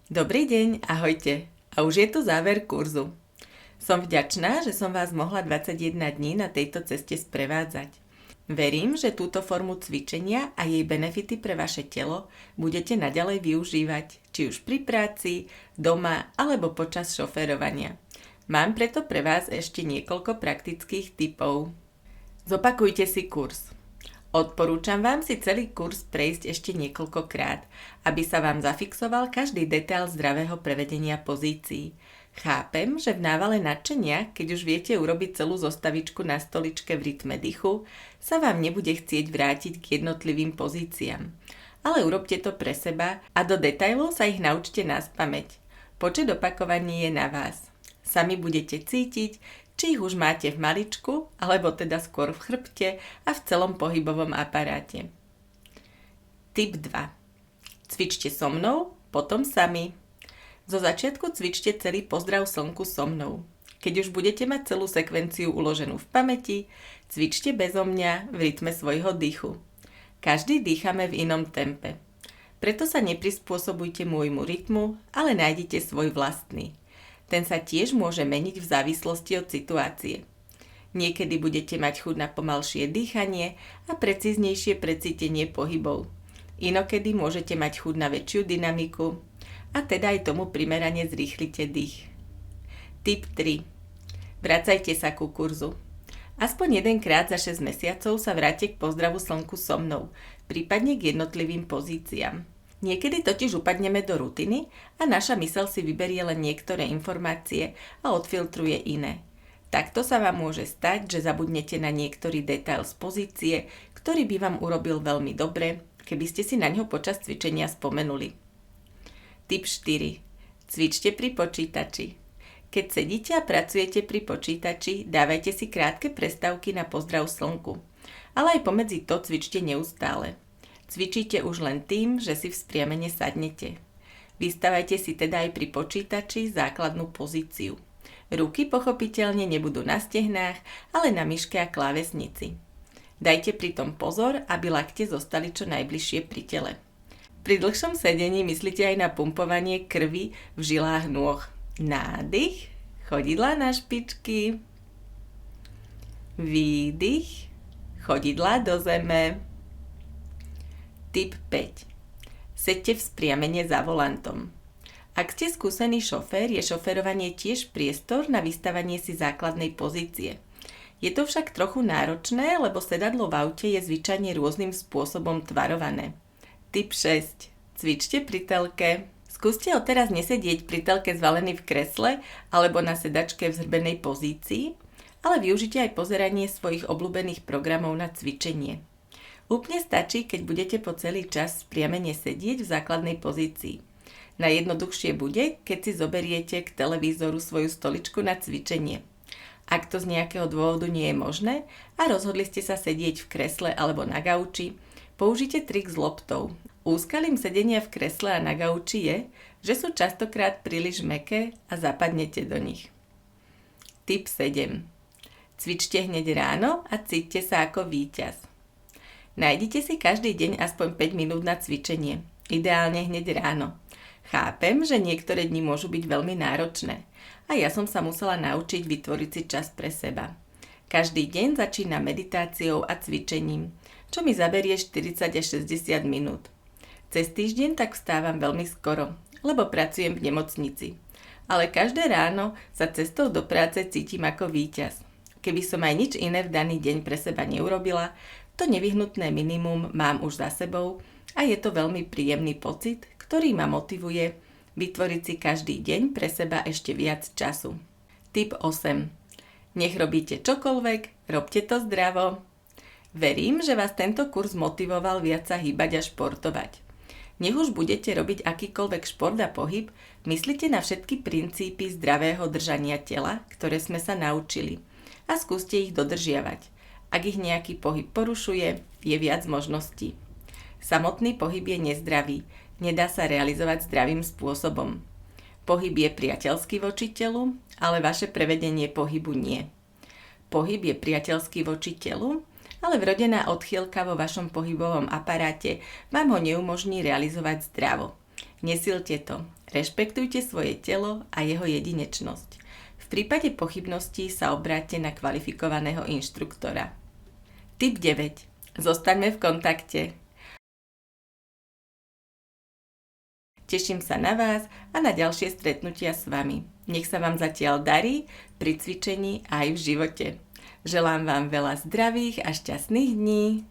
Dobrý deň, ahojte. A už je tu záver kurzu. Som vďačná, že som vás mohla 21 dní na tejto ceste sprevádzať. Verím, že túto formu cvičenia a jej benefity pre vaše telo budete naďalej využívať, či už pri práci, doma alebo počas šoférovania. Mám preto pre vás ešte niekoľko praktických tipov. Zopakujte si kurz. Odporúčam vám si celý kurz prejsť ešte niekoľkokrát, aby sa vám zafixoval každý detail zdravého prevedenia pozícií. Chápem, že v návale nadšenia, keď už viete urobiť celú zostavičku na stoličke v rytme dychu, sa vám nebude chcieť vrátiť k jednotlivým pozíciám. Ale urobte to pre seba a do detailov sa ich naučte naspamäť. Počet opakovaní je na vás. Sami budete cítiť, či ich už máte v maličku, alebo teda skôr v chrbte a v celom pohybovom aparáte. Tip 2. Cvičte so mnou, potom sami. Zo začiatku cvičte celý pozdrav slnku so mnou. Keď už budete mať celú sekvenciu uloženú v pamäti, cvičte bezo mňa v rytme svojho dýchu. Každý dýchame v inom tempe. Preto sa neprispôsobujte môjmu rytmu, ale nájdite svoj vlastný. Ten sa tiež môže meniť v závislosti od situácie. Niekedy budete mať chuť na pomalšie dýchanie a precíznejšie precítenie pohybov. Inokedy môžete mať chuť na väčšiu dynamiku a teda aj tomu primerane zrýchlite dých. Tip 3. Vracajte sa ku kurzu. Aspoň jedenkrát za 6 mesiacov sa vráte k pozdravu slnku so mnou, prípadne k jednotlivým pozíciám. Niekedy totiž upadneme do rutiny a naša myseľ si vyberie len niektoré informácie a odfiltruje iné. Takto sa vám môže stať, že zabudnete na niektorý detail z pozície, ktorý by vám urobil veľmi dobre, keby ste si na ňo počas cvičenia spomenuli. Tip 4. Cvičte pri počítači. Keď sedíte a pracujete pri počítači, dávajte si krátke prestávky na pozdrav slnku. Ale aj pomedzi to cvičte neustále. Cvičíte už len tým, že si v spriamene sadnete. Vystavajte si teda aj pri počítači základnú pozíciu. Ruky pochopiteľne nebudú na stehnách, ale na myške a klávesnici. Dajte pritom pozor, aby lakte zostali čo najbližšie pri tele. Pri dlhšom sedení myslíte aj na pumpovanie krvi v žilách nôh. Nádych, chodidlá na špičky. Výdych, chodidlá do zeme. Tip 5. Sedte v spriamene za volantom. Ak ste skúsený šofér, je šoférovanie tiež priestor na vystavanie si základnej pozície. Je to však trochu náročné, lebo sedadlo v aute je zvyčajne rôznym spôsobom tvarované. Tip 6. Cvičte pri telke. Skúste odteraz nesedieť pri telke zvalený v kresle alebo na sedačke v zhrbenej pozícii, ale využite aj pozeranie svojich obľúbených programov na cvičenie. Úplne stačí, keď budete po celý čas spriamene sedieť v základnej pozícii. Najjednoduchšie bude, keď si zoberiete k televízoru svoju stoličku na cvičenie. Ak to z nejakého dôvodu nie je možné a rozhodli ste sa sedieť v kresle alebo na gauči, použite trik s loptou. Úskalím sedenia v kresle a na gauči je, že sú častokrát príliš mäkké a zapadnete do nich. Tip 7. Cvičte hneď ráno a cíťte sa ako víťaz. Nájdite si každý deň aspoň 5 minút na cvičenie, ideálne hneď ráno. Chápem, že niektoré dni môžu byť veľmi náročné a ja som sa musela naučiť vytvoriť si čas pre seba. Každý deň začína meditáciou a cvičením, čo mi zaberie 40 až 60 minút. Cez týždeň tak vstávam veľmi skoro, lebo pracujem v nemocnici. Ale každé ráno sa cestou do práce cítim ako víťaz. Keby som aj nič iné v daný deň pre seba neurobila, to nevyhnutné minimum mám už za sebou a je to veľmi príjemný pocit, ktorý ma motivuje vytvoriť si každý deň pre seba ešte viac času. Tip 8. Nech robíte čokoľvek, robte to zdravo. Verím, že vás tento kurz motivoval viac sa hýbať a športovať. Nech už budete robiť akýkoľvek šport a pohyb, myslite na všetky princípy zdravého držania tela, ktoré sme sa naučili a skúste ich dodržiavať. Ak ich nejaký pohyb porušuje, je viac možností. Samotný pohyb je nezdravý, nedá sa realizovať zdravým spôsobom. Pohyb je priateľský voči telu, ale vaše prevedenie pohybu nie. Pohyb je priateľský voči telu, ale vrodená odchýlka vo vašom pohybovom aparáte vám ho neumožní realizovať zdravo. Nesilte to. Rešpektujte svoje telo a jeho jedinečnosť. V prípade pochybností sa obráťte na kvalifikovaného inštruktora. Tip 9. Zostaňme v kontakte. Teším sa na vás a na ďalšie stretnutia s vami. Nech sa vám zatiaľ darí pri cvičení aj v živote. Želám vám veľa zdravých a šťastných dní.